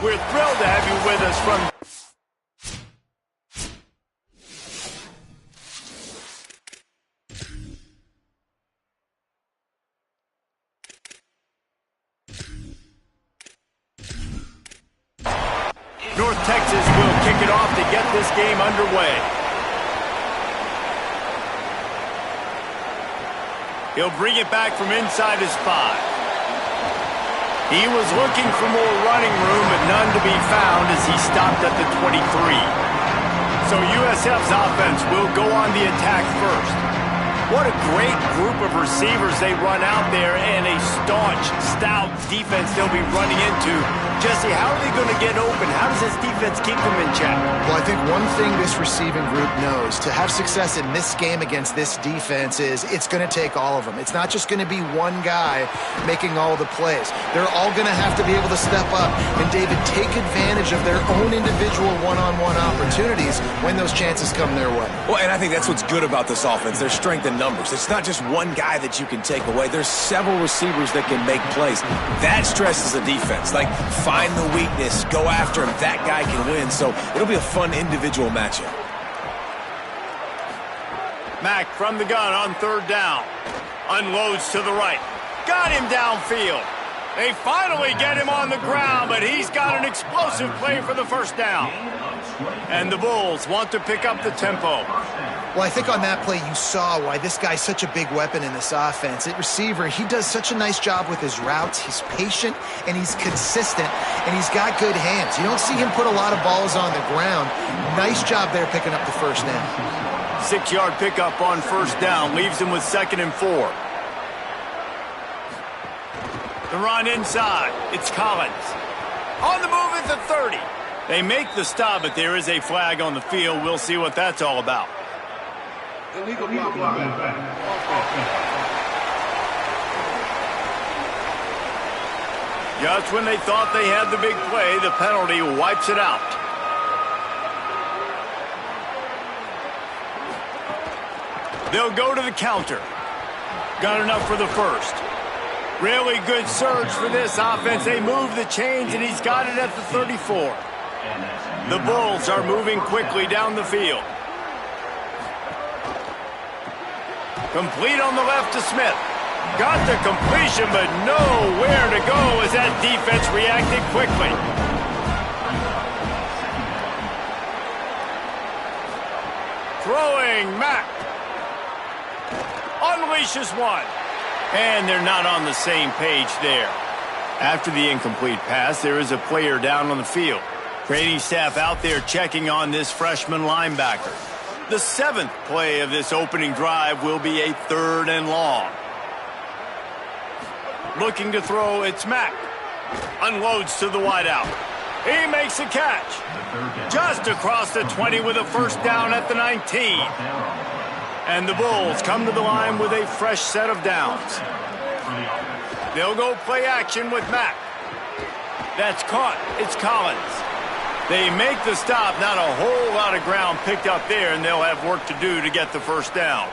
We're thrilled to have you with us from North Texas will kick it off to get this game underway. He'll bring it back from inside his 5. He was looking for more running room, but none to be found as he stopped at the 23. So USF's offense will go on the attack first. What a great group of receivers they run out there, and a staunch, stout defense they'll be running into. Jesse, how are they going to get open? How does this defense keep them in check? Well, I think one thing this receiving group knows to have success in this game against this defense is it's going to take all of them. It's not just going to be one guy making all the plays. They're all going to have to be able to step up and, David, take advantage of their own individual one-on-one opportunities when those chances come their way. Well, and I think that's what's good about this offense. Their strength in numbers. It's not just one guy that you can take away. There's several receivers that can make plays. That stresses the defense. Like, find the weakness, go after him. That guy can win. So it'll be a fun individual matchup. Mack from the gun on 3rd down. Unloads to the right. Got him downfield. They finally get him on the ground, but he's got an explosive play for the 1st down. And the Bulls want to pick up the tempo. Well, I think on that play you saw why this guy's such a big weapon in this offense. At receiver, he does such a nice job with his routes. He's patient, and he's consistent, and he's got good hands. You don't see him put a lot of balls on the ground. Nice job there picking up the 1st down. 6-yard pickup on 1st down. Leaves him with 2nd and 4. The run inside. It's Collins. On the move at the 30. They make the stop, but there is a flag on the field. We'll see what that's all about. Illegal blocking. Just when they thought they had the big play, the penalty wipes it out. They'll go to the counter. Got enough for the 1st. Really good surge for this offense. They move the chains, and he's got it at the 34. The Bulls are moving quickly down the field. Complete on the left to Smith. Got the completion, but nowhere to go as that defense reacted quickly. Throwing Mack. Unleashes one. And they're not on the same page there. After the incomplete pass, there is a player down on the field. Training staff out there checking on this freshman linebacker. The 7th play of this opening drive will be a 3rd and long. Looking to throw, it's Mack. Unloads to the wideout. He makes a catch. Just across the 20 with a 1st down at the 19. And the Bulls come to the line with a fresh set of downs. They'll go play action with Mack. That's caught. It's Collins. They make the stop. Not a whole lot of ground picked up there, and they'll have work to do to get the 1st down.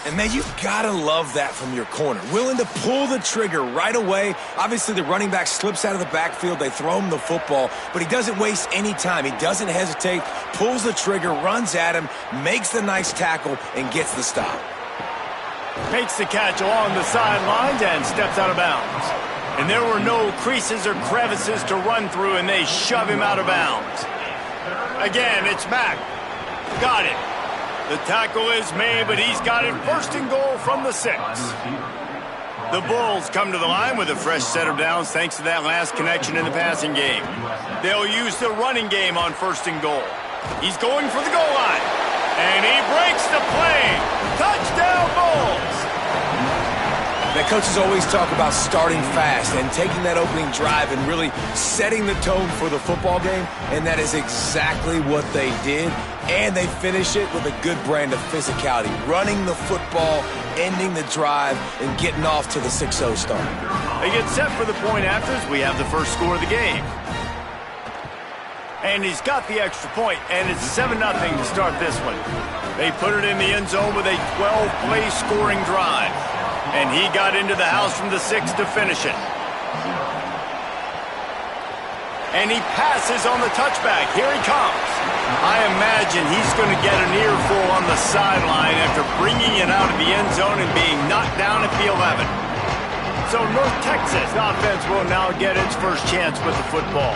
And, man, you've got to love that from your corner. Willing to pull the trigger right away. Obviously, the running back slips out of the backfield. They throw him the football, but he doesn't waste any time. He doesn't hesitate, pulls the trigger, runs at him, makes the nice tackle, and gets the stop. Makes the catch along the sidelines and steps out of bounds. And there were no creases or crevices to run through, and they shove him out of bounds. Again, it's Mack. Got it. The tackle is made, but he's got it 1st and goal from the 6. The Bulls come to the line with a fresh set of downs thanks to that last connection in the passing game. They'll use the running game on 1st and goal. He's going for the goal line. And he breaks the play. Touchdown, Bulls! The coaches always talk about starting fast and taking that opening drive and really setting the tone for the football game, and that is exactly what they did. And they finish it with a good brand of physicality, running the football, ending the drive, and getting off to the 6-0 start. They get set for the point after as we have the first score of the game. And he's got the extra point, and it's 7-0 to start this one. They put it in the end zone with a 12-play scoring drive. And he got into the house from the 6 to finish it. And he passes on the touchback. Here he comes. I imagine he's going to get an earful on the sideline after bringing it out of the end zone and being knocked down at the 11. So North Texas offense will now get its first chance with the football.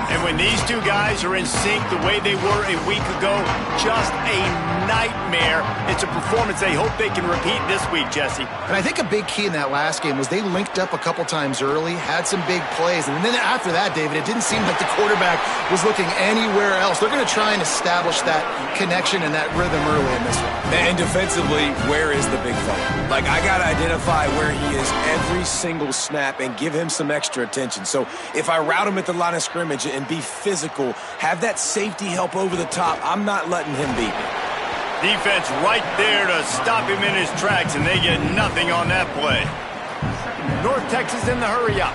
And when these two guys are in sync the way they were a week ago, just a nightmare. It's a performance they hope they can repeat this week, Jesse. And I think a big key in that last game was they linked up a couple times early, had some big plays, and then after that, David, it didn't seem like the quarterback was looking anywhere else. They're going to try and establish that connection and that rhythm early in this one. And defensively, where is the big fella? Like, I got to identify where he is every single snap and give him some extra attention. So if I route him at the line of scrimmage and be physical, have that safety help over the top, I'm not letting him beat me. Defense right there to stop him in his tracks, and they get nothing on that play. North Texas in the hurry-up.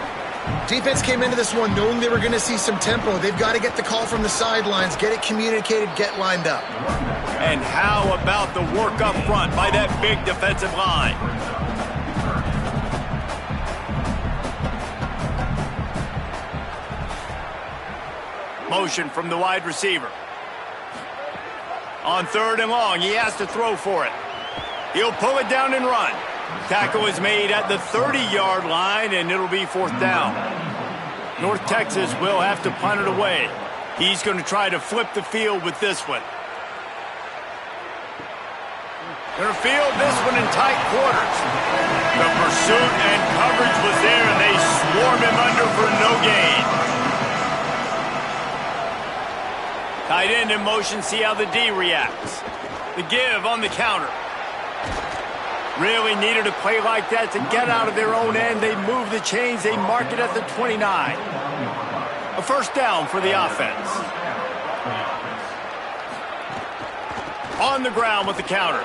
Defense came into this one knowing they were going to see some tempo. They've got to get the call from the sidelines, get it communicated, get lined up. And how about the work up front by that big defensive line? Motion from the wide receiver. On 3rd and long, he has to throw for it. He'll pull it down and run. Tackle is made at the 30-yard line, and it'll be 4th down. North Texas will have to punt it away. He's going to try to flip the field with this one. They're field this one in tight quarters. The pursuit and coverage was there, and they swarm him under for no gain. Tight end in motion, see how the D reacts. The give on the counter. Really needed a play like that to get out of their own end. They move the chains, they mark it at the 29. A 1st down for the offense. On the ground with the counter.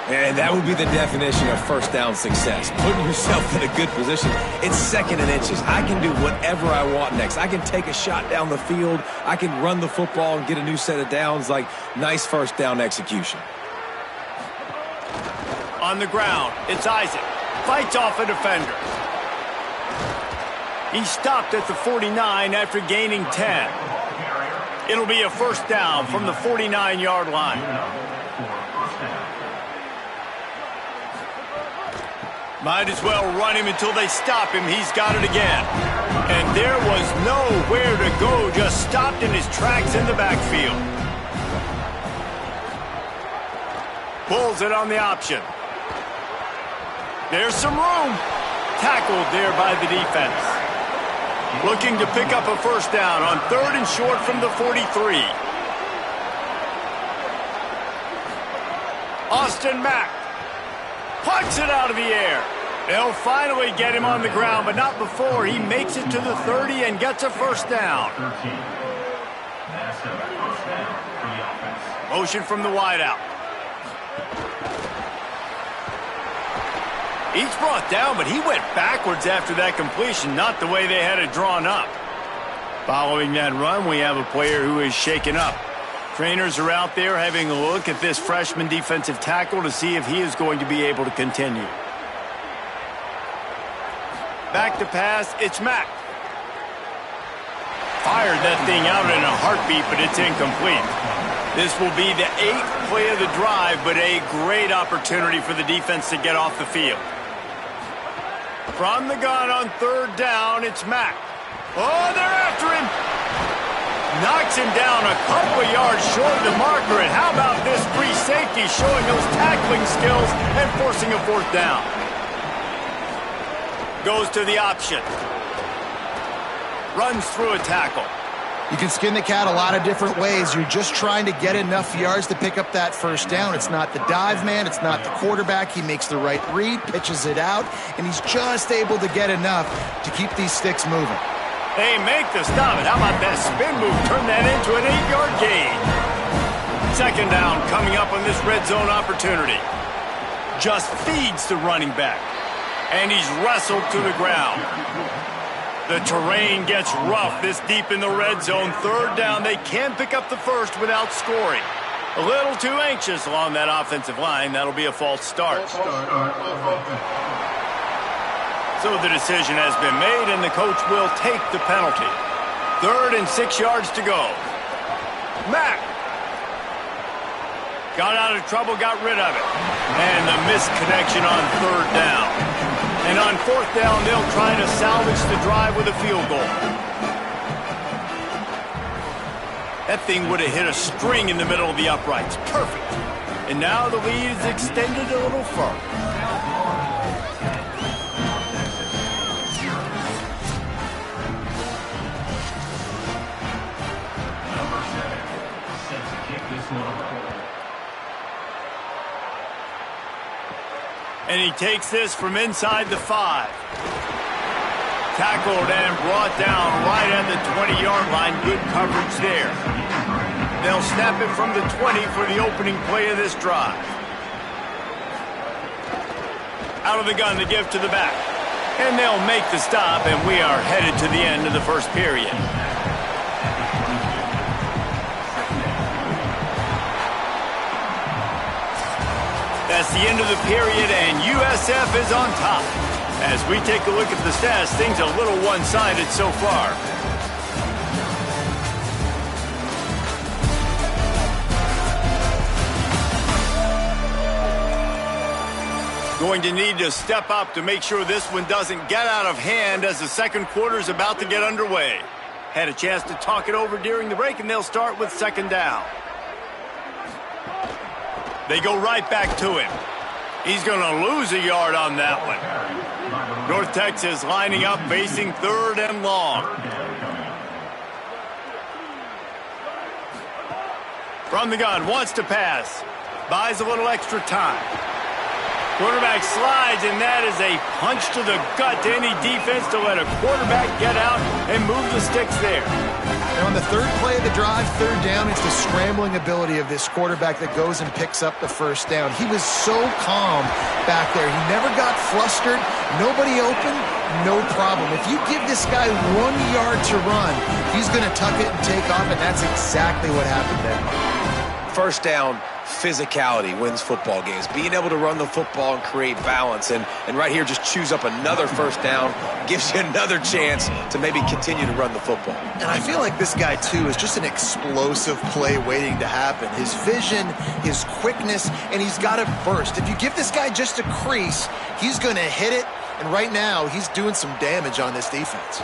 And that would be the definition of 1st down success. Putting yourself in a good position. It's 2nd and inches. I can do whatever I want next. I can take a shot down the field. I can run the football and get a new set of downs. Like, nice 1st down execution. On the ground, it's Isaac. Fights off a defender. He stopped at the 49 after gaining 10. It'll be a 1st down from the 49-yard line. Might as well run him until they stop him. He's got it again. And there was nowhere to go, just stopped in his tracks in the backfield. Pulls it on the option. There's some room. Tackled there by the defense. Looking to pick up a 1st down on 3rd and short from the 43. Austin Mack plucks it out of the air. They'll finally get him on the ground, but not before he makes it to the 30 and gets a 1st down. Motion from the wideout. He's brought down, but he went backwards after that completion, not the way they had it drawn up. Following that run, we have a player who is shaken up. Trainers are out there having a look at this freshman defensive tackle to see if he is going to be able to continue. Back to pass, it's Mack. Fired that thing out in a heartbeat, but it's incomplete. This will be the 8th play of the drive, but a great opportunity for the defense to get off the field. From the gun on 3rd down, it's Mack. Oh, they're after him. Knocks him down a couple of yards short of the marker, and how about this free safety showing those tackling skills and forcing a 4th down. Goes to the option. Runs through a tackle. You can skin the cat a lot of different ways. You're just trying to get enough yards to pick up that 1st down. It's not the dive man. It's not the quarterback. He makes the right read, pitches it out, and he's just able to get enough to keep these sticks moving. They make the stop. And how about that spin move? Turn that into an 8-yard gain. 2nd down coming up on this red zone opportunity. Just feeds the running back. And he's wrestled to the ground. The terrain gets rough this deep in the red zone. 3rd down. They can pick up the 1st without scoring. A little too anxious along that offensive line. That'll be a false start. So the decision has been made, and the coach will take the penalty. 3rd and 6 yards to go. Mack. Got out of trouble, got rid of it. And the missed connection on 3rd down. And on 4th down, they'll try to salvage the drive with a field goal. That thing would have hit a string in the middle of the uprights. Perfect. And now the lead is extended a little further. And he takes this from inside the 5. Tackled and brought down right at the 20-yard line. Good coverage there. They'll snap it from the 20 for the opening play of this drive. Out of the gun to give to the back. And they'll make the stop, and we are headed to the end of the first period. That's the end of the period, and USF is on top. As we take a look at the stats, things a little one-sided so far. Going to need to step up to make sure this one doesn't get out of hand as the second quarter is about to get underway. Had a chance to talk it over during the break, and they'll start with 2nd down. They go right back to him. He's going to lose a yard on that one. North Texas lining up, facing 3rd and long. From the gun, wants to pass. Buys a little extra time. Quarterback slides, and that is a punch to the gut to any defense to let a quarterback get out and move the sticks there. And on the 3rd play of the drive, 3rd down, it's the scrambling ability of this quarterback that goes and picks up the 1st down. He was so calm back there. He never got flustered. Nobody open, no problem. If you give this guy 1 yard to run, he's going to tuck it and take off, and that's exactly what happened there. 1st down, physicality wins football games. Being able to run the football and create balance. And right here, just choose up another 1st down. Gives you another chance to maybe continue to run the football. And I feel like this guy, too, is just an explosive play waiting to happen. His vision, his quickness, and he's got a burst. If you give this guy just a crease, he's going to hit it. And right now, he's doing some damage on this defense.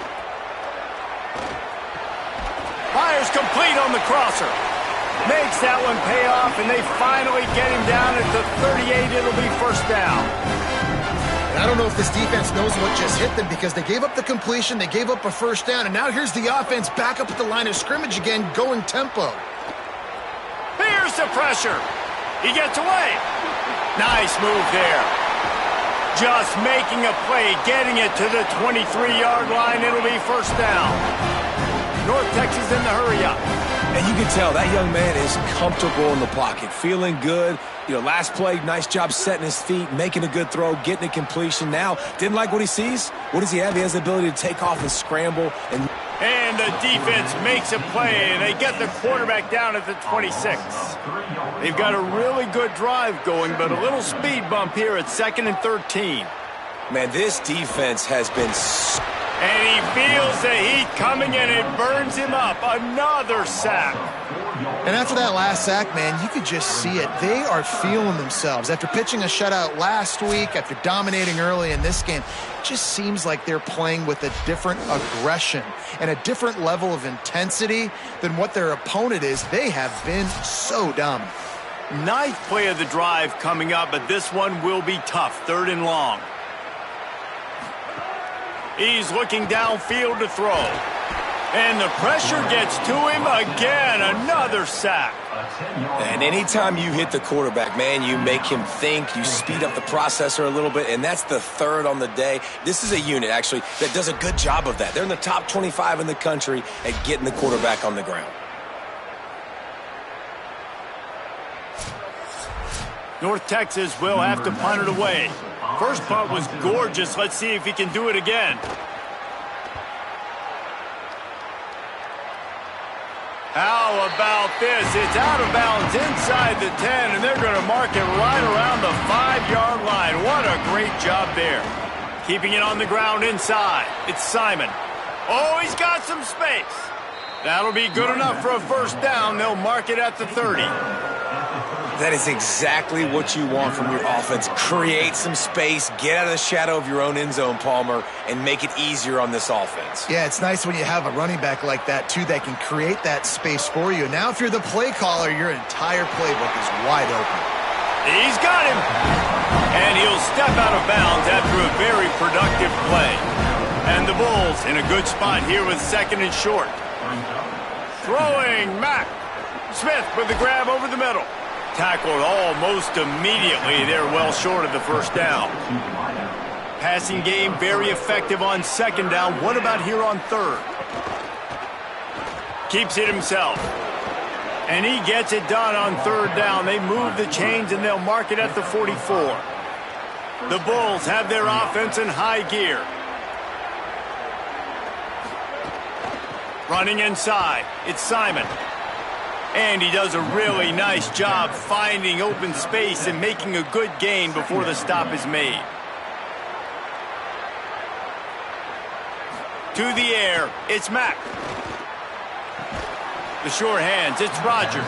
Fires complete on the crosser. Makes that one pay off, and they finally get him down at the 38. It'll be 1st down. And I don't know if this defense knows what just hit them because they gave up the completion, they gave up a 1st down, and now here's the offense back up at the line of scrimmage again, going tempo. Here's the pressure. He gets away. Nice move there. Just making a play, getting it to the 23-yard line. It'll be 1st down. North Texas in the hurry-up. And you can tell that young man is comfortable in the pocket, feeling good. You know, last play, nice job setting his feet, making a good throw, getting a completion. Now, didn't like what he sees. What does he have? He has the ability to take off and scramble. And the defense makes a play, and they get the quarterback down at the 26. They've got a really good drive going, but a little speed bump here at 2nd and 13. Man, this defense has been and he feels the heat coming, and it burns him up. Another sack. And after that last sack, man, you could just see it. They are feeling themselves. After pitching a shutout last week, after dominating early in this game, it just seems like they're playing with a different aggression and a different level of intensity than what their opponent is. They have been so dominant. 9th play of the drive coming up, but this one will be tough. 3rd and long. He's looking downfield to throw. And the pressure gets to him again. Another sack. And anytime you hit the quarterback, man, you make him think. You speed up the processor a little bit, and that's the 3rd on the day. This is a unit, actually, that does a good job of that. They're in the top 25 in the country at getting the quarterback on the ground. North Texas will have to punt it away. First punt was gorgeous. Let's see if he can do it again. How about this? It's out of bounds inside the 10, and they're going to mark it right around the 5-yard line. What a great job there. Keeping it on the ground inside. It's Simon. Oh, he's got some space. That'll be good enough for a first down. They'll mark it at the 30. That is exactly what you want from your offense. Create some space, get out of the shadow of your own end zone, Palmer, and make it easier on this offense. Yeah, it's nice when you have a running back like that, too, that can create that space for you. Now, if you're the play caller, your entire playbook is wide open. He's got him. And he'll step out of bounds after a very productive play. And the Bulls in a good spot here with second and short. Throwing Mack. Smith with the grab over the middle. Tackled almost immediately. They're well short of the first down. Passing game very effective on second down. What about here on third? Keeps it himself. And he gets it done on third down. They move the chains and they'll mark it at the 44. The Bulls have their offense in high gear. Running inside. It's Simon. And he does a really nice job finding open space and making a good gain before the stop is made. To the air, it's Mack. The sure hands, it's Rodgers.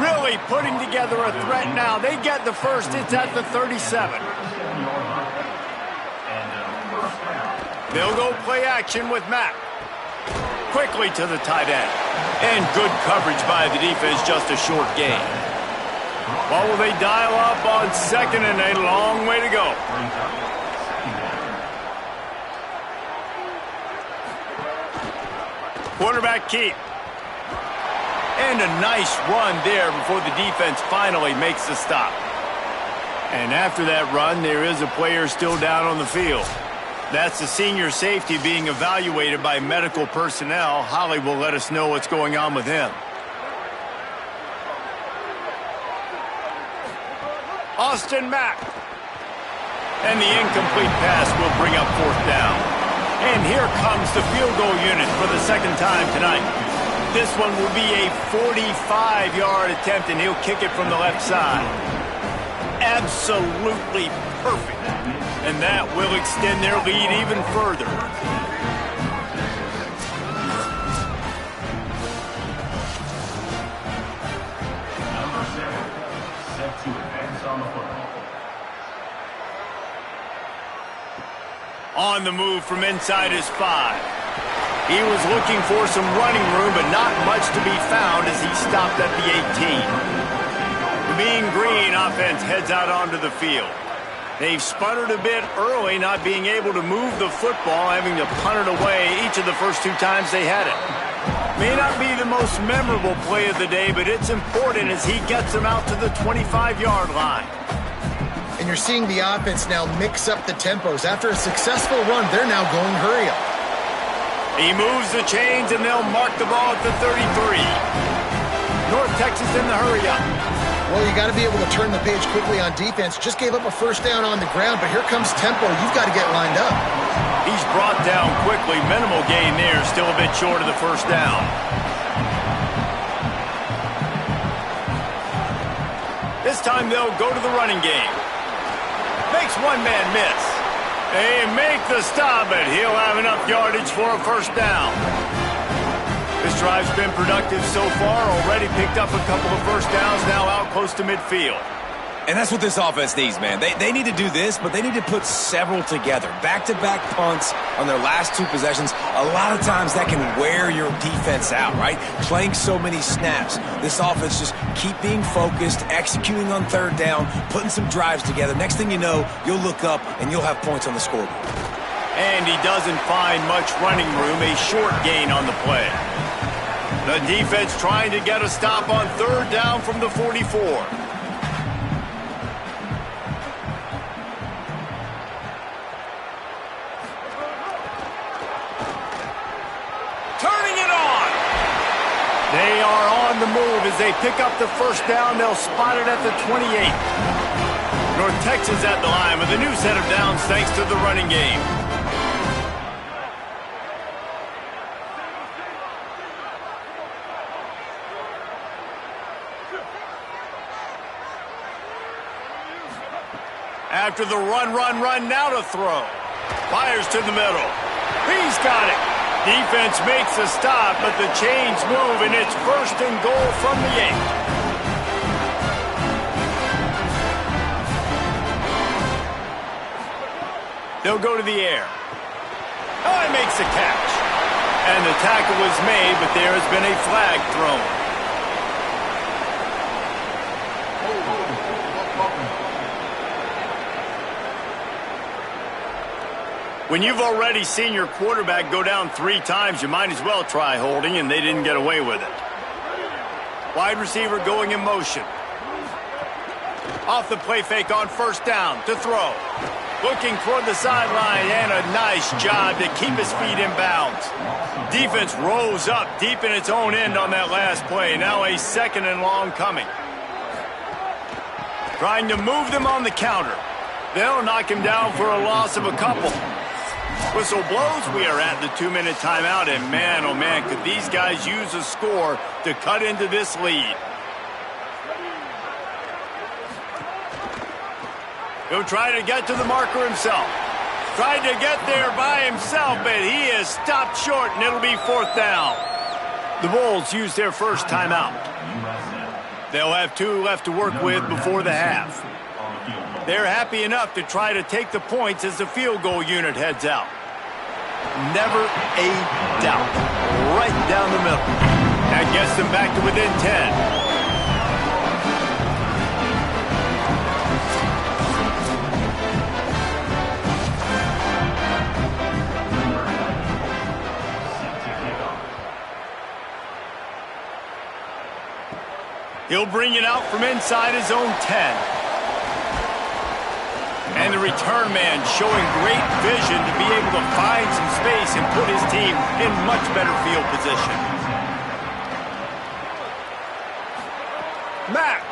Really putting together a threat now. They get the first, it's at the 37. They'll go play action with Mack. Quickly to the tight end. And good coverage by the defense, just a short gain. Well, will they dial up on second and a long way to go? Quarterback keep. And a nice run there before the defense finally makes the stop. And after that run, there is a player still down on the field. That's the senior safety being evaluated by medical personnel. Holly will let us know what's going on with him. Austin Mack. And the incomplete pass will bring up fourth down. And here comes the field goal unit for the second time tonight. This one will be a 45-yard attempt, and he'll kick it from the left side. Absolutely perfect. And that will extend their lead even further. Number 7, set to advance on the football. On the move from inside his 5. He was looking for some running room, but not much to be found as he stopped at the 18. The Mean Green offense heads out onto the field. They've sputtered a bit early, not being able to move the football, having to punt it away each of the first 2 times they had it. May not be the most memorable play of the day, but it's important as he gets them out to the 25-yard line. And you're seeing the offense now mix up the tempos. After a successful run, they're now going hurry up. He moves the chains, and they'll mark the ball at the 33. North Texas in the hurry up. Well, you got to be able to turn the page quickly on defense. Just gave up a first down on the ground, but here comes tempo. You've got to get lined up. He's brought down quickly. Minimal gain there. Still a bit short of the first down. This time they'll go to the running game. Makes one man miss. They make the stop, but he'll have enough yardage for a first down. This drive's been productive so far. Already picked up a couple of first downs, now out close to midfield. And that's what this offense needs, man. They need to do this, but they need to put several together. Back-to-back punts on their last 2 possessions. A lot of times that can wear your defense out, right? Playing so many snaps. This offense just keep being focused, executing on third down, putting some drives together. Next thing you know, you'll look up and you'll have points on the scoreboard. And he doesn't find much running room. A short gain on the play. The defense trying to get a stop on third down from the 44. Turning it on. They are on the move as they pick up the first down. They'll spot it at the 28. North Texas at the line with a new set of downs thanks to the running game. After the run, now to throw. Fires to the middle. He's got it. Defense makes a stop, but the chains move, and it's 1st and goal from the 8. They'll go to the air. Oh, he makes a catch. And the tackle was made, but there has been a flag thrown. When you've already seen your quarterback go down 3 times, you might as well try holding, and they didn't get away with it. Wide receiver going in motion. Off the play fake on 1st down to throw. Looking toward the sideline, and a nice job to keep his feet in bounds. Defense rose up deep in its own end on that last play. Now a 2nd and long coming. Trying to move them on the counter. They'll knock him down for a loss of a couple. Whistle blows. We are at the 2-minute timeout, and man, oh man, could these guys use a score to cut into this lead. He'll try to get to the marker himself. Tried to get there by himself, but he is stopped short, and it'll be 4th down. The Bulls use their first timeout. They'll have 2 left to work with before the half. They're happy enough to try to take the points as the field goal unit heads out. Never a doubt. Right down the middle. That gets them back to within 10. He'll bring it out from inside his own 10. And the return man showing great vision to be able to find some space and put his team in much better field position. Mack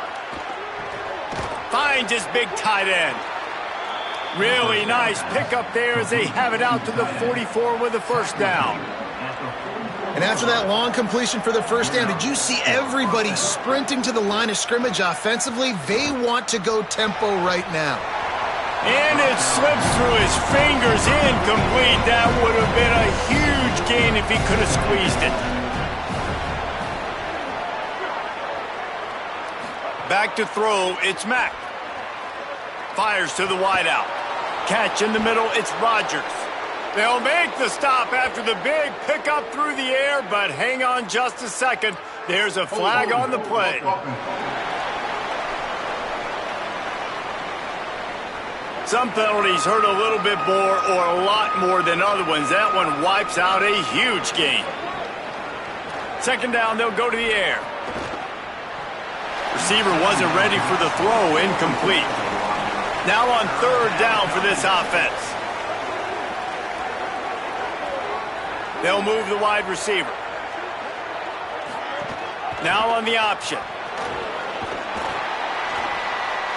finds his big tight end. Really nice pickup there as they have it out to the 44 with a 1st down. And after that long completion for the 1st down, did you see everybody sprinting to the line of scrimmage offensively? They want to go tempo right now. And it slips through his fingers, incomplete. That would have been a huge gain if he could have squeezed it. Back to throw, it's Mack. Fires to the wideout. Catch in the middle, it's Rodgers. They'll make the stop after the big pickup through the air, but hang on just a second. There's a flag on the play. Some penalties hurt a little bit more or a lot more than other ones. That one wipes out a huge gain. 2nd down, they'll go to the air. Receiver wasn't ready for the throw, incomplete. Now on 3rd down for this offense. They'll move the wide receiver. Now on the option.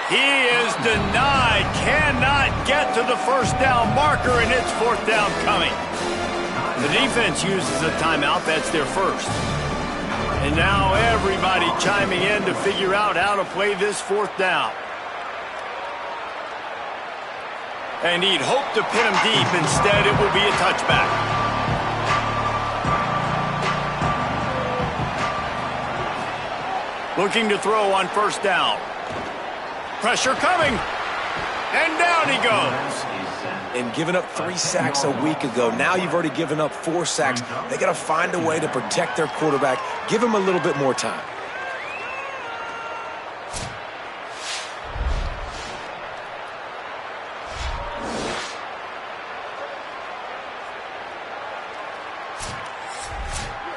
He is denied. Cannot get to the 1st down marker, and it's 4th down coming. The defense uses a timeout. That's their first. And now everybody chiming in to figure out how to play this 4th down. And he'd hoped to pin him deep. Instead, it will be a touchback. Looking to throw on 1st down. Pressure coming. And down he goes. And giving up 3 sacks a week ago. Now you've already given up 4 sacks. They got to find a way to protect their quarterback. Give him a little bit more time.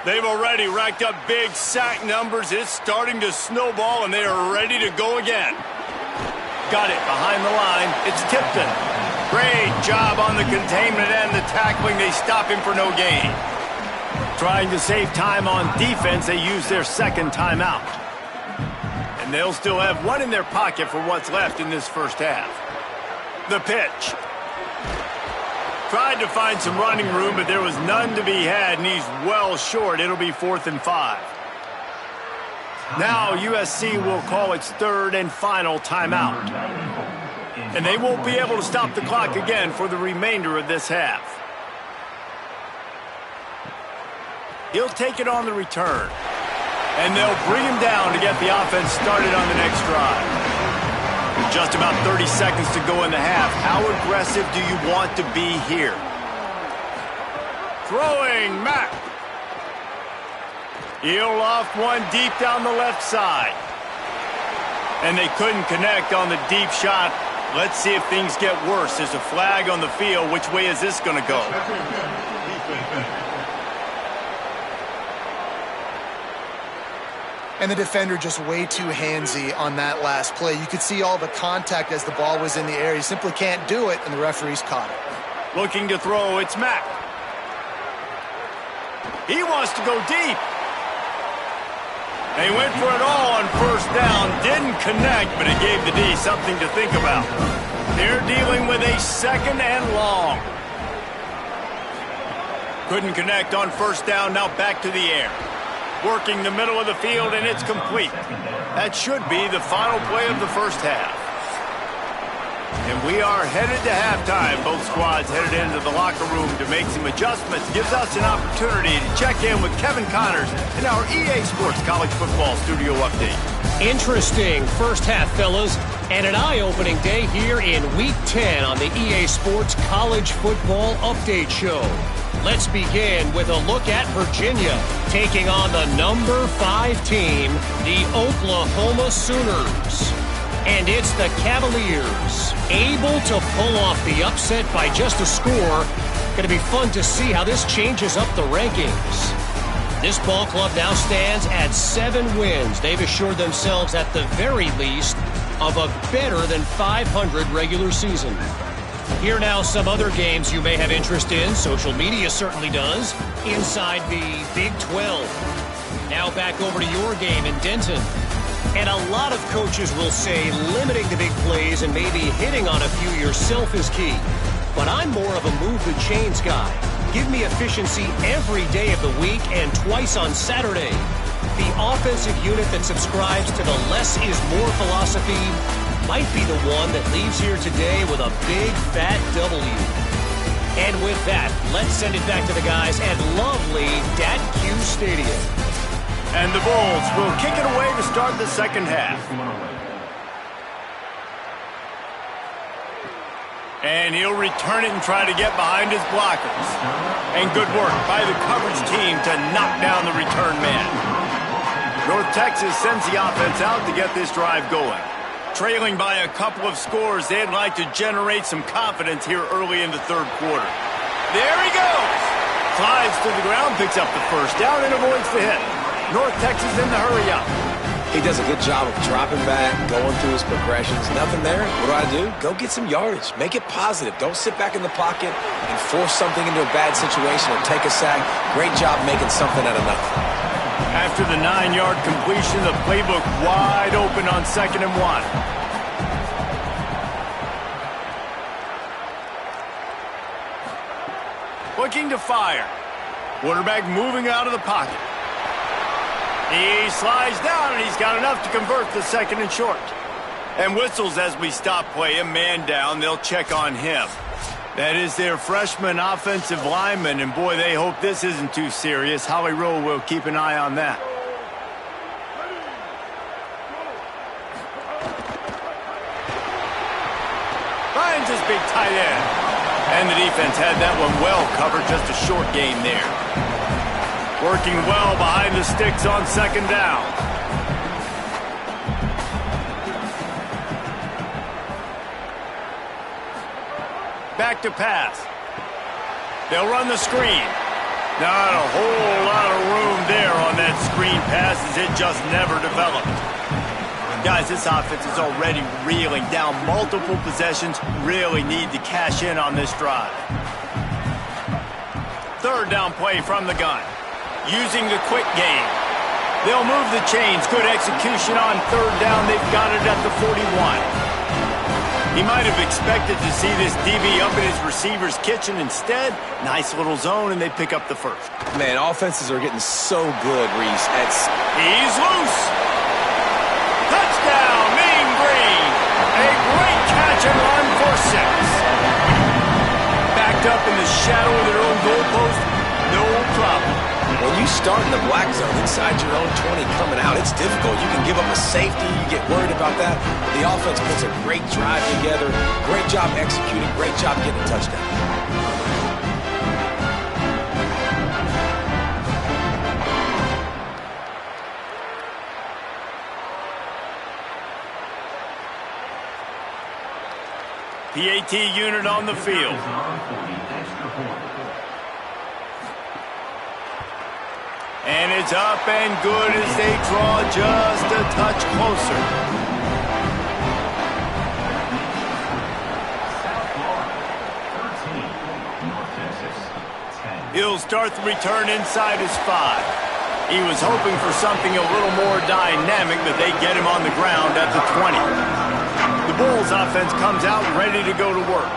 They've already racked up big sack numbers. It's starting to snowball, and they are ready to go again. Got it behind the line. It's Tipton. Great job on the containment and the tackling. They stop him for no gain. Trying to save time on defense, they use their 2nd timeout. And they'll still have 1 in their pocket for what's left in this 1st half. The pitch. Tried to find some running room, but there was none to be had, and he's well short. It'll be 4th and 5. Now USC will call its 3rd and final timeout. And they won't be able to stop the clock again for the remainder of this half. He'll take it on the return. And they'll bring him down to get the offense started on the next drive. With just about 30 seconds to go in the half, how aggressive do you want to be here? Throwing Mack. He'll off one deep down the left side. And they couldn't connect on the deep shot. Let's see if things get worse. There's a flag on the field. Which way is this going to go? And the defender just way too handsy on that last play. You could see all the contact as the ball was in the air. He simply can't do it, and the referee's caught it. Looking to throw, it's Mack. He wants to go deep. They went for it all on first down. Didn't connect, but it gave the D something to think about. They're dealing with a second and long. Couldn't connect on first down. Now back to the air. Working the middle of the field, and it's complete. That should be the final play of the first half. And we are headed to halftime. Both squads headed into the locker room to make some adjustments. Gives us an opportunity to check in with Kevin Connors in our EA Sports College Football Studio Update. Interesting first half, fellas, and an eye-opening day here in Week 10 on the EA Sports College Football Update Show. Let's begin with a look at Virginia taking on the number 5 team, the Oklahoma Sooners. And it's the Cavaliers, able to pull off the upset by just a score. Going to be fun to see how this changes up the rankings. This ball club now stands at 7 wins. They've assured themselves at the very least of a better than 500 regular season. Here now some other games you may have interest in. Social media certainly does. Inside the Big 12. Now back over to your game in Denton. And a lot of coaches will say limiting the big plays and maybe hitting on a few yourself is key. But I'm more of a move the chains guy. Give me efficiency every day of the week and twice on Saturday. The offensive unit that subscribes to the less is more philosophy might be the one that leaves here today with a big fat W. And with that, let's send it back to the guys at lovely Dat-Q Stadium. And the Bulls will kick it away to start the second half. And he'll return it and try to get behind his blockers. And good work by the coverage team to knock down the return man. North Texas sends the offense out to get this drive going. Trailing by a couple of scores, they'd like to generate some confidence here early in the third quarter. There he goes! Slides to the ground, picks up the first down, and avoids the hit. North Texas in the hurry-up. He does a good job of dropping back, going through his progressions. Nothing there. What do? Go get some yardage. Make it positive. Don't sit back in the pocket and force something into a bad situation or take a sack. Great job making something out of nothing. After the 9-yard completion, the playbook wide open on 2nd and 1. Looking to fire. Quarterback moving out of the pocket. He slides down, and he's got enough to convert the 2nd and short. And whistles as we stop play. A man down. They'll check on him. That is their freshman offensive lineman, and boy, they hope this isn't too serious. Howie Rowe will keep an eye on that. Finds his big tight end. And the defense had that one well covered. Just a short gain there. Working well behind the sticks on 2nd down. Back to pass. They'll run the screen. Not a whole lot of room there on that screen pass as it just never developed. Guys, this offense is already reeling down multiple possessions. Really need to cash in on this drive. 3rd down play from the gun. Using the quick game. They'll move the chains. Good execution on 3rd down. They've got it at the 41. He might have expected to see this DB up in his receiver's kitchen. Instead, nice little zone, and they pick up the first. Man, offenses are getting so good, Reese. He's loose. Touchdown, Mean Green. A great catch and run for 6. Backed up in the shadow of their own goalpost, no problem. When you start in the black zone inside your own 20 coming out, it's difficult. You can give up a safety. You get worried about that. The offense puts a great drive together. Great job executing. Great job getting a touchdown. PAT unit on the field. And it's up and good as they draw just a touch closer. He'll start the return inside his 5. He was hoping for something a little more dynamic, but they get him on the ground at the 20. The Bulls offense comes out ready to go to work.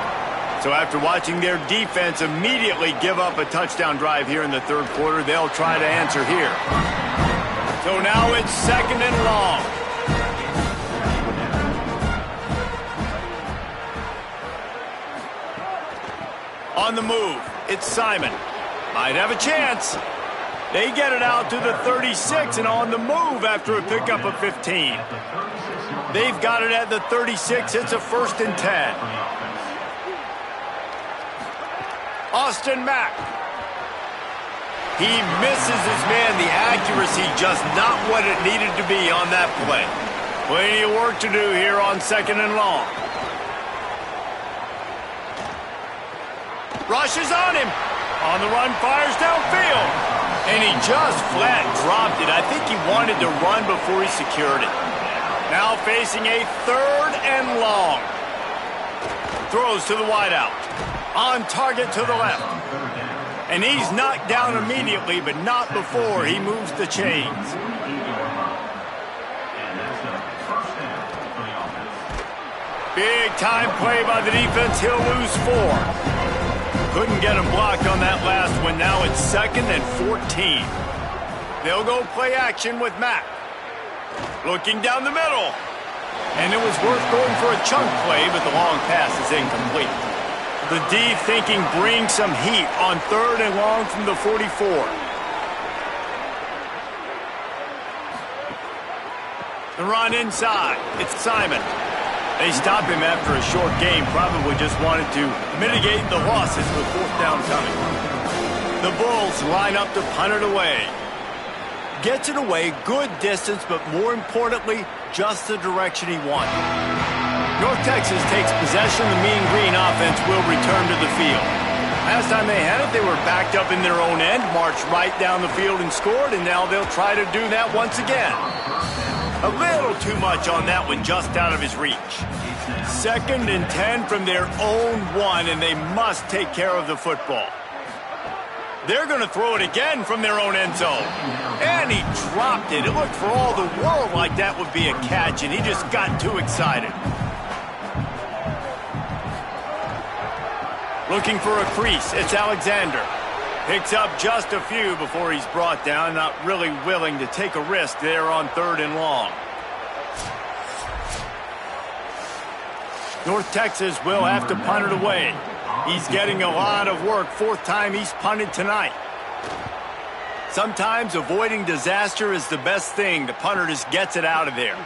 So after watching their defense immediately give up a touchdown drive here in the third quarter, they'll try to answer here. So now it's 2nd and long. On the move, it's Simon. Might have a chance. They get it out to the 36 and on the move after a pickup of 15. They've got it at the 36. It's a 1st and 10. Austin Mack. He misses his man. The accuracy just not what it needed to be on that play. Plenty of work to do here on 2nd and long. Rushes on him. On the run, fires downfield. And he just flat dropped it. I think he wanted to run before he secured it. Now facing a 3rd and long. Throws to the wideout. On target to the left. And he's knocked down immediately, but not before he moves the chains. Big time play by the defense. He'll lose 4. Couldn't get him blocked on that last one. Now it's 2nd and 14. They'll go play action with Mack. Looking down the middle. And it was worth going for a chunk play, but the long pass is incomplete. The D thinking bring some heat on 3rd and long from the 44. The run inside. It's Simon. They stop him after a short game. Probably just wanted to mitigate the losses with 4th down coming. The Bulls line up to punt it away. Gets it away, good distance, but more importantly, just the direction he wanted. North Texas takes possession. The Mean Green offense will return to the field. Last time they had it, they were backed up in their own end, marched right down the field and scored, and now they'll try to do that once again. A little too much on that one, just out of his reach. 2nd and 10 from their own 1, and they must take care of the football. They're going to throw it again from their own end zone. And he dropped it. It looked for all the world like that would be a catch, and he just got too excited. Looking for a crease. It's Alexander. Picks up just a few before he's brought down. Not really willing to take a risk there on 3rd and long. North Texas will have to punt it away. He's getting a lot of work. 4th time he's punted tonight. Sometimes avoiding disaster is the best thing. The punter just gets it out of there.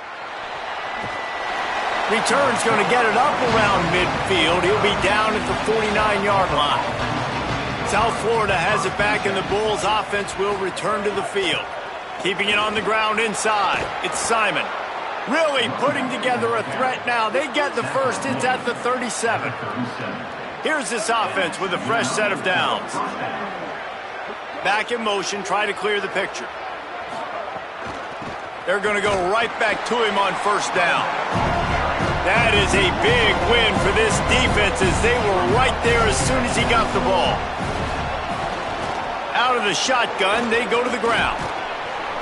Return's going to get it up around midfield. He'll be down at the 49-yard line. South Florida has it back, and the Bulls offense will return to the field. Keeping it on the ground inside. It's Simon. Really putting together a threat now. They get the first. It's at the 37. Here's this offense with a fresh set of downs. Back in motion, try to clear the picture. They're going to go right back to him on 1st down. That is a big win for this defense as they were right there as soon as he got the ball. Out of the shotgun, they go to the ground.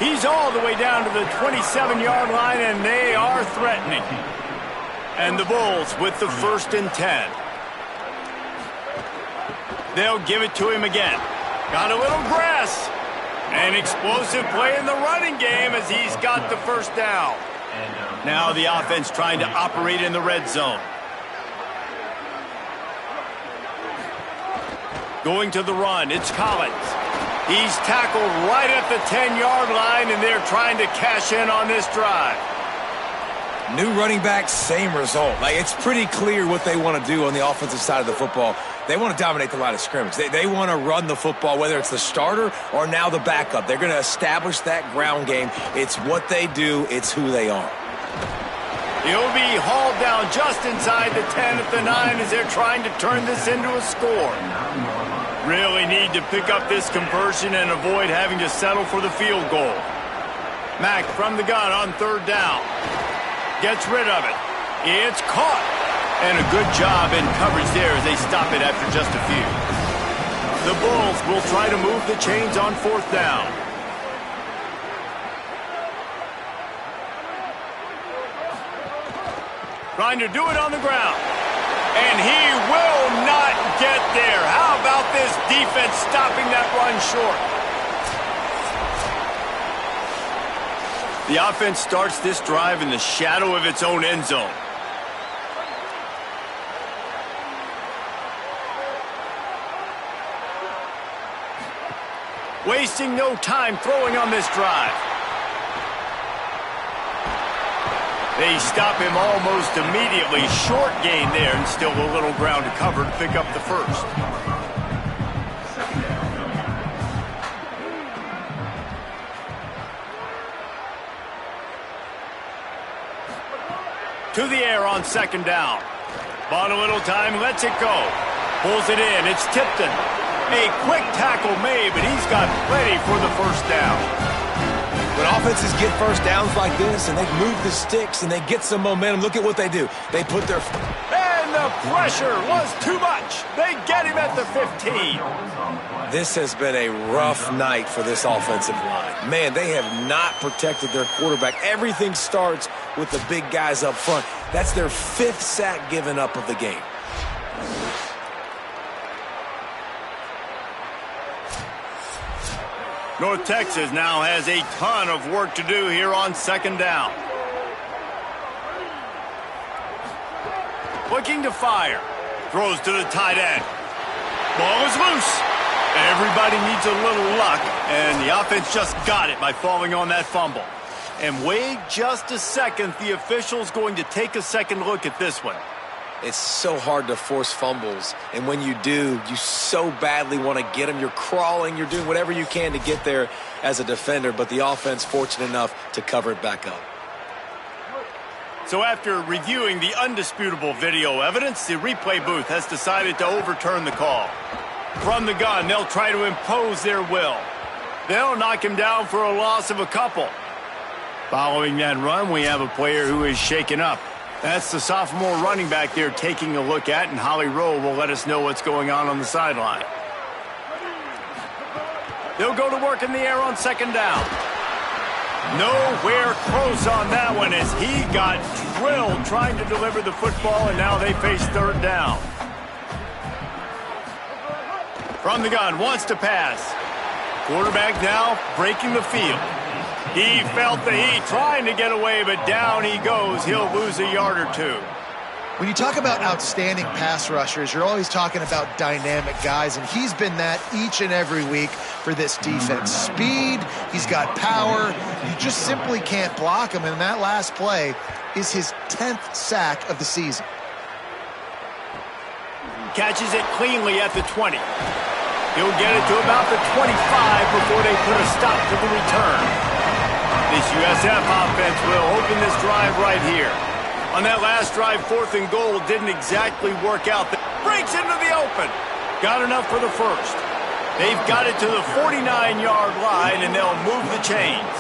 He's all the way down to the 27-yard line, and they are threatening. And the Bulls with the 1st and 10. They'll give it to him again. Got a little grass. An explosive play in the running game as he's got the 1st down. Now the offense trying to operate in the red zone. Going to the run, it's Collins. He's tackled right at the 10-yard line, and they're trying to cash in on this drive. New running back, same result. It's pretty clear what they want to do on the offensive side of the football. They want to dominate the line of scrimmage. They want to run the football, whether it's the starter or now the backup. They're going to establish that ground game. It's what they do. It's who they are. He'll be hauled down just inside the 10 at the 9 as they're trying to turn this into a score. Really need to pick up this conversion and avoid having to settle for the field goal. Mack from the gun on 3rd down. Gets rid of it. It's caught. And a good job in coverage there as they stop it after just a few. The Bulls will try to move the chains on 4th down. Trying to do it on the ground. And he will not get there. How about this defense stopping that run short? The offense starts this drive in the shadow of its own end zone. Wasting no time throwing on this drive. They stop him almost immediately. Short gain there, and still a little ground to cover to pick up the first. To the air on 2nd down. Bought a little time, lets it go. Pulls it in, it's Tipton. A quick tackle made, but he's got plenty for the first down. When offenses get first downs like this and they move the sticks and they get some momentum, look at what they do. They put their... And the pressure was too much. They get him at the 15. This has been a rough night for this offensive line. Man, they have not protected their quarterback. Everything starts with the big guys up front. That's their 5th sack given up of the game. North Texas now has a ton of work to do here on 2nd down. Looking to fire. Throws to the tight end. Ball is loose. Everybody needs a little luck, and the offense just got it by falling on that fumble. And wait just a second. The official's going to take a second look at this one. It's so hard to force fumbles, and when you do, you so badly want to get them. You're crawling, you're doing whatever you can to get there as a defender, but the offense fortunate enough to cover it back up. So after reviewing the undisputable video evidence, the replay booth has decided to overturn the call. From the gun, they'll try to impose their will. They'll knock him down for a loss of a couple. Following that run, we have a player who is shaken up. That's the sophomore running back they're taking a look at, and Holly Rowe will let us know what's going on the sideline. They'll go to work in the air on 2nd down. Nowhere close on that one as he got drilled trying to deliver the football, and now they face 3rd down. From the gun, wants to pass. Quarterback now breaking the field. He felt the heat, trying to get away, but down he goes. He'll lose a yard or 2. When you talk about outstanding pass rushers, you're always talking about dynamic guys, and he's been that each and every week for this defense. Speed, he's got power. You just simply can't block him, and that last play is his 10th sack of the season. Catches it cleanly at the 20. He'll get it to about the 25 before they put a stop to the return. This USF offense will open this drive right here. On that last drive, 4th and goal didn't exactly work out. Breaks into the open. Got enough for the first. They've got it to the 49-yard line, and they'll move the chains.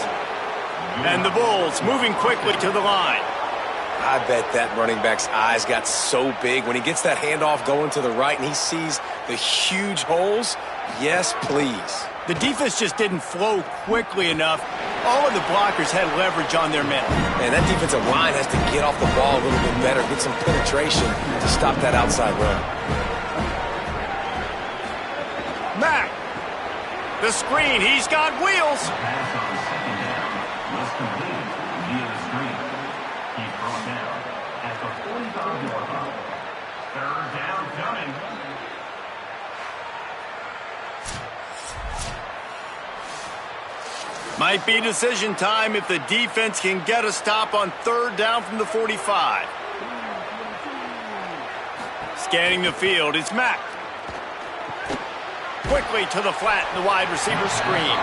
And the Bulls moving quickly to the line. I bet that running back's eyes got so big when he gets that handoff going to the right and he sees the huge holes. Yes, please. The defense just didn't flow quickly enough. All of the blockers had leverage on their men. And that defensive line has to get off the ball a little bit better, get some penetration to stop that outside run. Mack. The screen. He's got wheels. Pass on 2nd down was completed via the screen. He's brought down at the 45-yard line. 3rd down coming. Might be decision time if the defense can get a stop on third down from the 45. Scanning the field, it's Mack. Quickly to the flat, the wide receiver screen.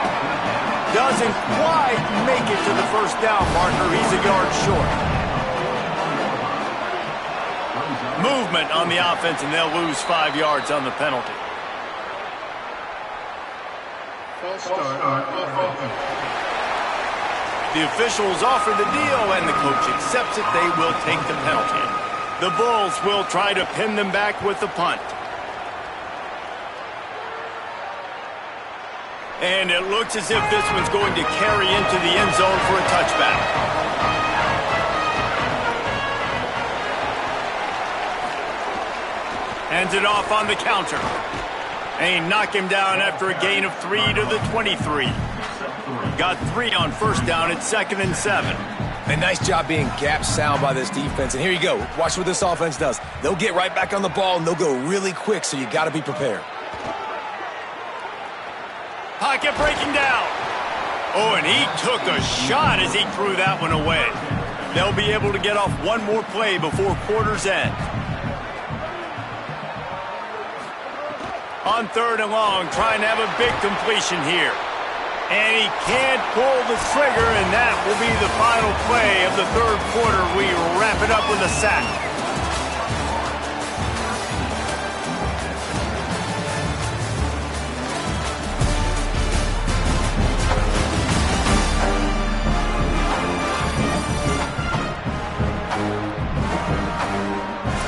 Doesn't quite make it to the first down marker. He's a yard short. Movement on the offense, and they'll lose 5 yards on the penalty. False start. The officials offer the deal, and the coach accepts it. They will take the penalty. The Bulls will try to pin them back with the punt. And it looks as if this one's going to carry into the end zone for a touchback. Hands it off on the counter. And knock him down after a gain of 3 to the 23. Got 3 on first down at 2nd and 7. And nice job being gap sound by this defense. And here you go. Watch what this offense does. They'll get right back on the ball, and they'll go really quick, so you got to be prepared. Pocket breaking down. Oh, and he took a shot as he threw that one away. They'll be able to get off one more play before quarter's end. On third and long, trying to have a big completion here. And he can't pull the trigger, and that will be the final play of the third quarter. We wrap it up with a sack.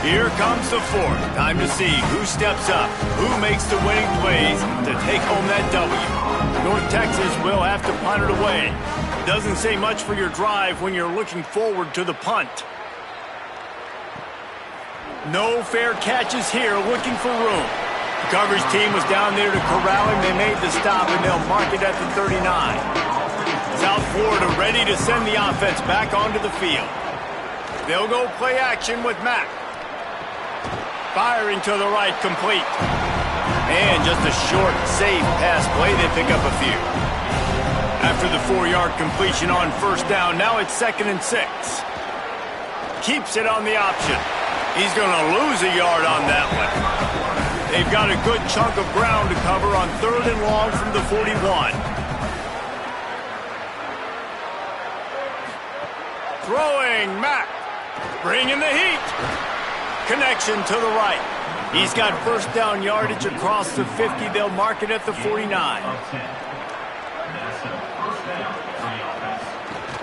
Here comes the fourth. Time to see who steps up, who makes the winning plays to take home that W. North Texas will have to punt it away. Doesn't say much for your drive when you're looking forward to the punt. No fair catches here, looking for room. The coverage team was down there to corral him. They made the stop, and they'll mark it at the 39. South Florida ready to send the offense back onto the field. They'll go play action with Mack. Firing to the right, complete. And just a short, safe pass play. They pick up a few. After the 4-yard completion on first down, now it's 2nd and 6. Keeps it on the option. He's going to lose a yard on that one. They've got a good chunk of ground to cover on third and long from the 41. Throwing, Mack. Bringing the heat. Connection to the right. He's got first down yardage across the 50. They'll mark it at the 49.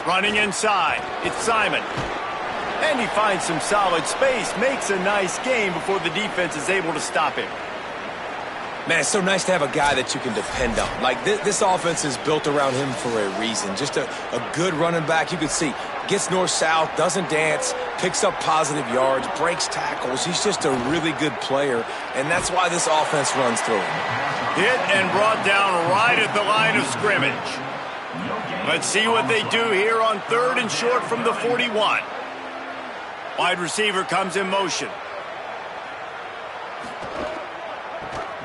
Running inside. It's Simon. And he finds some solid space. Makes a nice game before the defense is able to stop him. Man, it's so nice to have a guy that you can depend on. Like, this offense is built around him for a reason. Just a good running back. You can see, gets north-south, doesn't dance, picks up positive yards, breaks tackles. He's just a really good player, and that's why this offense runs through him. Hit and brought down right at the line of scrimmage. Let's see what they do here on third and short from the 41. Wide receiver comes in motion.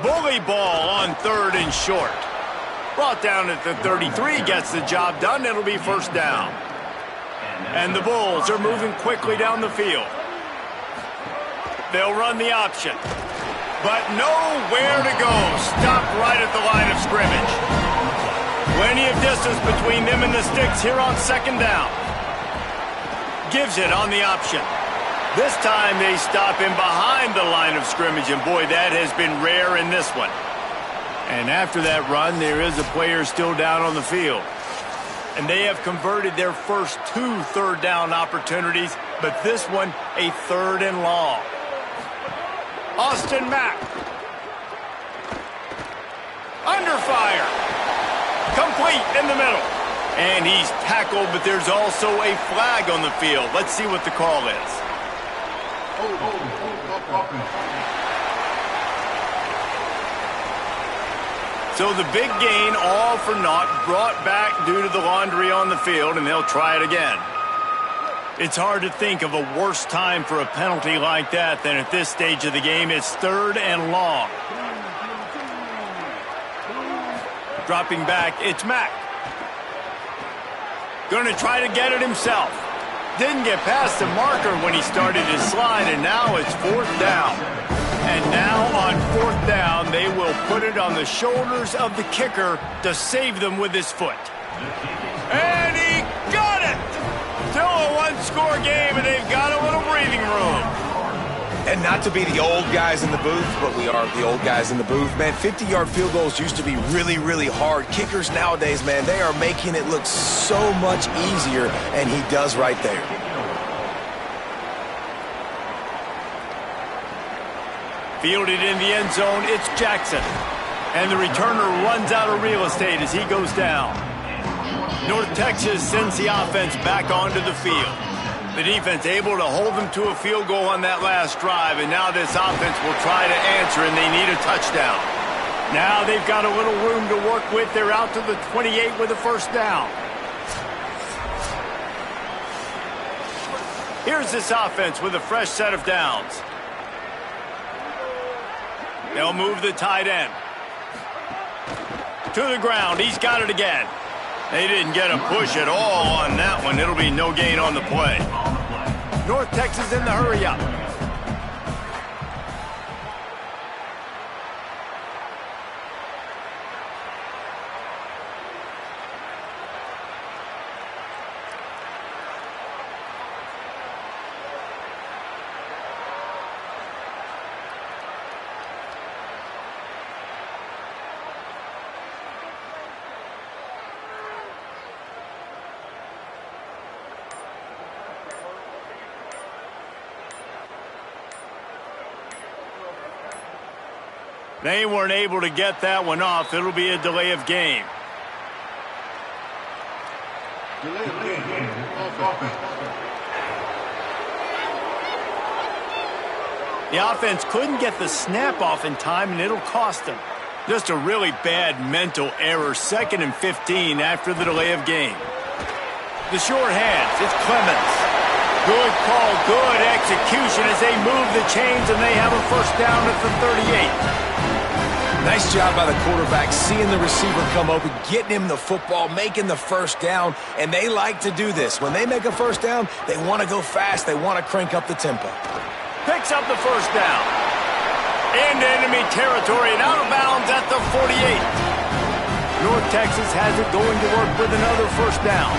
Bully ball on third and short. Brought down at the 33, gets the job done. It'll be first down. And the Bulls are moving quickly down the field. They'll run the option. But nowhere to go. Stopped right at the line of scrimmage. Plenty of distance between them and the sticks here on second down. Gives it on the option. This time they stop him behind the line of scrimmage, and boy, that has been rare in this one. And after that run, there is a player still down on the field. And they have converted their first 2 third down opportunities, but this one a third and long. Austin Mack. Under fire. Complete in the middle. And he's tackled, but there's also a flag on the field. Let's see what the call is. So the big gain, all for naught, brought back due to the laundry on the field, and they'll try it again. It's hard to think of a worse time for a penalty like that than at this stage of the game. It's third and long. Dropping back, it's Mack. Going to try to get it himself. Didn't get past the marker when he started his slide, and now it's 4th down. And now on 4th down, they will put it on the shoulders of the kicker to save them with his foot. And he got it! Still a one-score game, and they've got a little breathing room. And not to be the old guys in the booth, but we are the old guys in the booth, man. 50-yard field goals used to be really, really hard. Kickers nowadays, man, they are making it look so much easier, and he does right there. Fielded in the end zone, it's Jackson. And the returner runs out of real estate as he goes down. North Texas sends the offense back onto the field. The defense able to hold them to a field goal on that last drive, and now this offense will try to answer, and they need a touchdown. Now they've got a little room to work with. They're out to the 28 with a 1st down. Here's this offense with a fresh set of downs. They'll move the tight end. To the ground. He's got it again. They didn't get a push at all on that one. It'll be no gain on the play. North Texas in the hurry-up. They weren't able to get that one off. It'll be a delay of game. Delay of game. Offense. The offense couldn't get the snap off in time, and it'll cost them. Just a really bad mental error. 2nd and 15 after the delay of game. The short hands. It's Clemens. Good call, good execution as they move the chains, and they have a 1st down at the 38. Nice job by the quarterback, seeing the receiver come open, getting him the football, making the 1st down, and they like to do this. When they make a 1st down, they want to go fast. They want to crank up the tempo. Picks up the 1st down. Into enemy territory and out of bounds at the 48. North Texas has it going to work with another 1st down.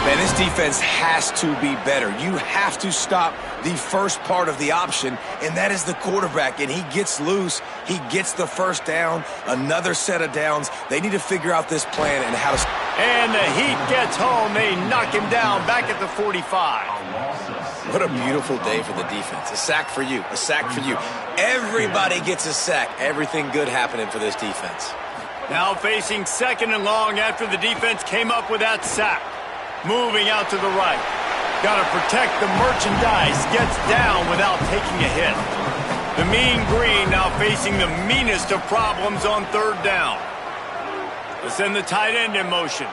Man, this defense has to be better. You have to stop the first part of the option, and that is the quarterback. And he gets loose. He gets the 1st down, another set of downs. They need to figure out this plan and how to... And the Heat gets home. They knock him down back at the 45. What a beautiful day for the defense. A sack for you. A sack for you. Everybody gets a sack. Everything good happening for this defense. Now facing 2nd and long after the defense came up with that sack. Moving out to the right. Got to protect the merchandise. Gets down without taking a hit. The mean green now facing the meanest of problems on 3rd down. They send the tight end in motion.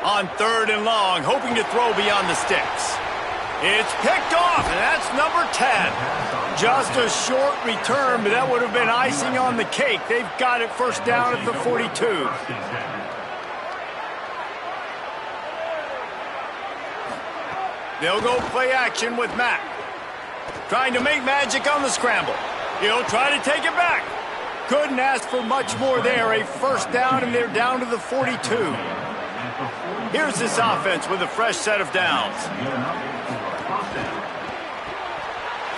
On 3rd and long, hoping to throw beyond the sticks. It's picked off, and that's number 10. Just a short return, but that would have been icing on the cake. They've got it 1st down at the 42. They'll go play action with Mack. Trying to make magic on the scramble. He'll try to take it back. Couldn't ask for much more there. A 1st down, and they're down to the 42. Here's this offense with a fresh set of downs.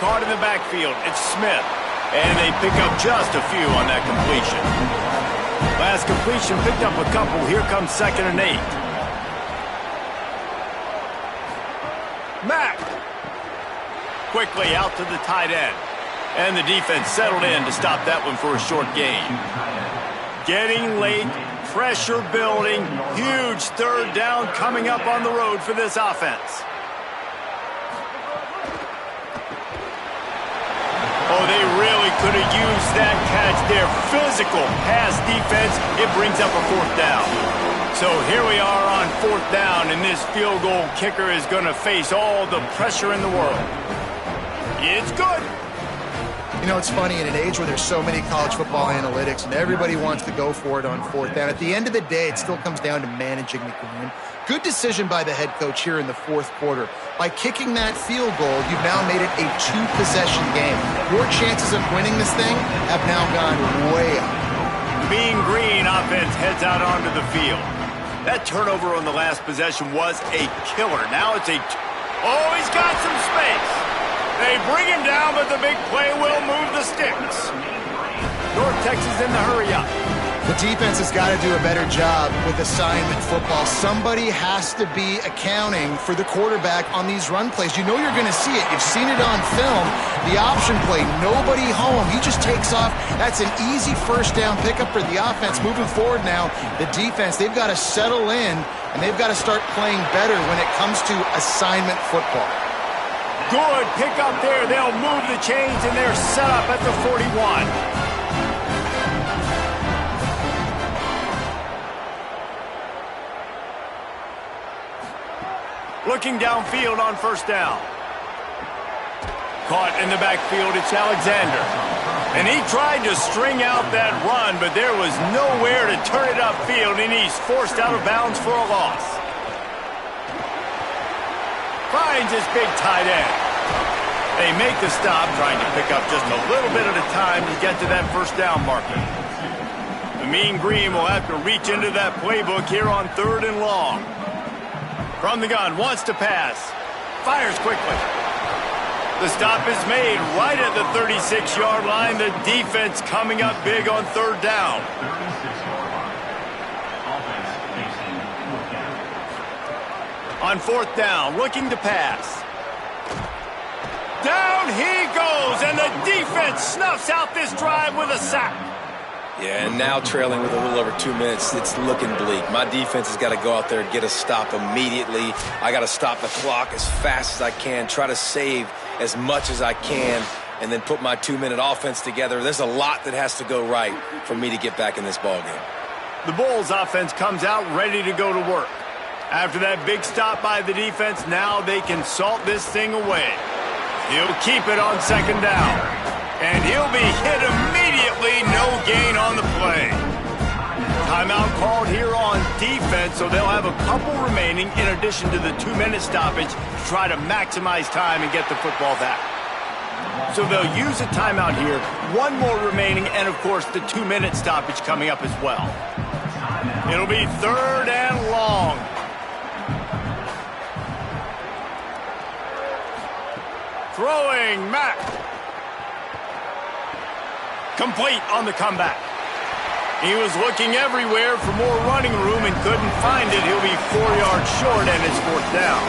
Caught in the backfield. It's Smith. And they pick up just a few on that completion. Last completion picked up a couple. Here comes 2nd and 8. Mack. Quickly out to the tight end. And the defense settled in to stop that one for a short gain. Getting late, pressure building, huge 3rd down coming up on the road for this offense. Oh, they really could have used that catch there. Physical pass defense. It brings up a 4th down. So here we are on 4th down, and this field goal kicker is going to face all the pressure in the world. It's good. You know, it's funny, in an age where there's so many college football analytics and everybody wants to go for it on fourth down, at the end of the day, it still comes down to managing the game. Good decision by the head coach here in the fourth quarter. By kicking that field goal, you've now made it a two-possession game. Your chances of winning this thing have now gone way up. The Mean Green offense heads out onto the field. That turnover on the last possession was a killer. Now it's a... Oh, he's got some space. They bring him down, but the big play will move the sticks. North Texas in the hurry-up. The defense has got to do a better job with assignment football. Somebody has to be accounting for the quarterback on these run plays. You know you're going to see it. You've seen it on film. The option play, nobody home. He just takes off. That's an easy first down pickup for the offense. Moving forward now, the defense, they've got to settle in, and they've got to start playing better when it comes to assignment football. Good pick up there. They'll move the chains, and they're set up at the 41. Looking downfield on first down. Caught in the backfield, it's Alexander. And he tried to string out that run, but there was nowhere to turn it upfield, and he's forced out of bounds for a loss. Finds his big tight end. They make the stop, trying to pick up just a little bit at a time to get to that first down marker. The Mean Green will have to reach into that playbook here on 3rd and long. From the gun, wants to pass. Fires quickly. The stop is made right at the 36-yard line. The defense coming up big on 3rd down. 36-yard line. Offense facing 4th down. On 4th down, looking to pass. Down he goes, and the defense snuffs out this drive with a sack. Yeah, and now trailing with a little over 2 minutes, it's looking bleak. My defense has got to go out there and get a stop immediately. I got to stop the clock as fast as I can, try to save as much as I can, and then put my 2-minute offense together. There's a lot that has to go right for me to get back in this ballgame. The Bulls offense comes out ready to go to work. After that big stop by the defense, now they can salt this thing away. He'll keep it on 2nd down. And he'll be hit immediately, no gain on the play. Timeout called here on defense, so they'll have a couple remaining in addition to the 2-minute stoppage to try to maximize time and get the football back. So they'll use a timeout here, 1 more remaining, and of course the 2-minute stoppage coming up as well. It'll be 3rd and long. Throwing Mack. Complete on the comeback. He was looking everywhere for more running room and couldn't find it. He'll be 4 yards short, and it's 4th down.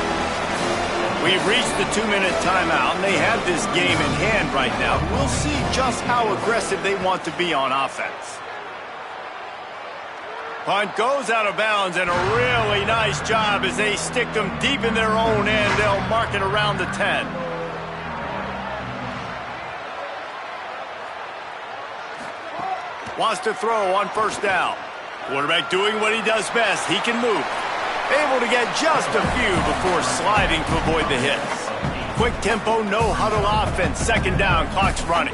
We've reached the 2-minute timeout, and they have this game in hand right now. We'll see just how aggressive they want to be on offense. Punt goes out of bounds, and a really nice job as they stick them deep in their own end. They'll mark it around the 10. Wants to throw on first down. Quarterback doing what he does best. He can move. Able to get just a few before sliding to avoid the hits. Quick tempo, no huddle offense. 2nd down, clock's running.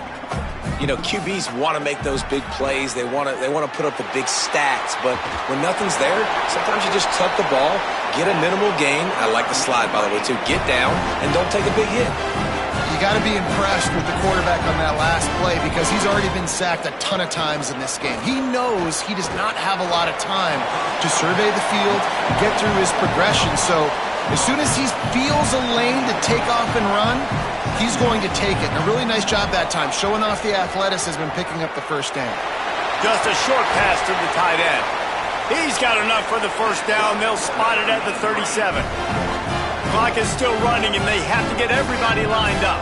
You know, QBs want to make those big plays. They want to put up the big stats. But when nothing's there, sometimes you just tuck the ball, get a minimal gain. I like the slide, by the way, too. Get down and don't take a big hit. You got to be impressed with the quarterback on that last play because he's already been sacked a ton of times in this game. He knows he does not have a lot of time to survey the field, get through his progression. So as soon as he feels a lane to take off and run, he's going to take it. And a really nice job that time, showing off the athleticism and picking up the first down. Just a short pass to the tight end. He's got enough for the first down. They'll spot it at the 37. Clock is still running, and they have to get everybody lined up.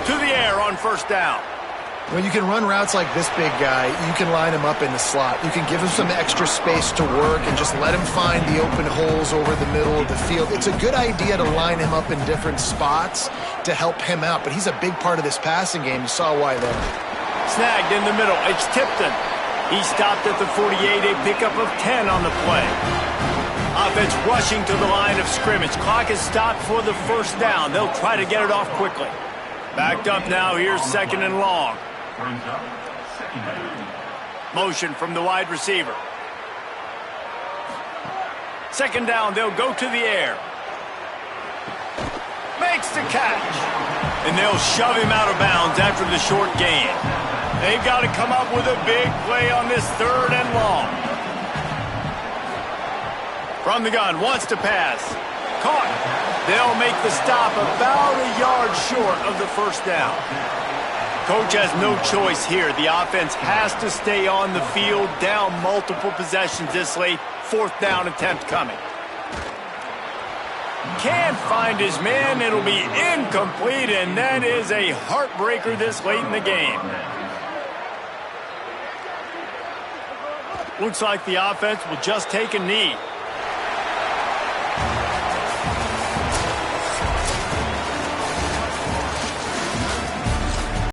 To the air on first down. When you can run routes like this big guy, you can line him up in the slot. You can give him some extra space to work and just let him find the open holes over the middle of the field. It's a good idea to line him up in different spots to help him out, but he's a big part of this passing game. You saw why there. Snagged in the middle. It's Tipton. He stopped at the 48, a pickup of 10 on the play. Offense rushing to the line of scrimmage. Clock is stopped for the first down. They'll try to get it off quickly. Backed up now, here's second and long. Brings up second down. Motion from the wide receiver. Second down, they'll go to the air. Makes the catch. And they'll shove him out of bounds after the short gain. They've got to come up with a big play on this third and long. From the gun, wants to pass. Caught. They'll make the stop about a yard short of the first down. Coach has no choice here. The offense has to stay on the field, down multiple possessions this late. Fourth down attempt coming. Can't find his man. It'll be incomplete, and that is a heartbreaker this late in the game. Looks like the offense will just take a knee.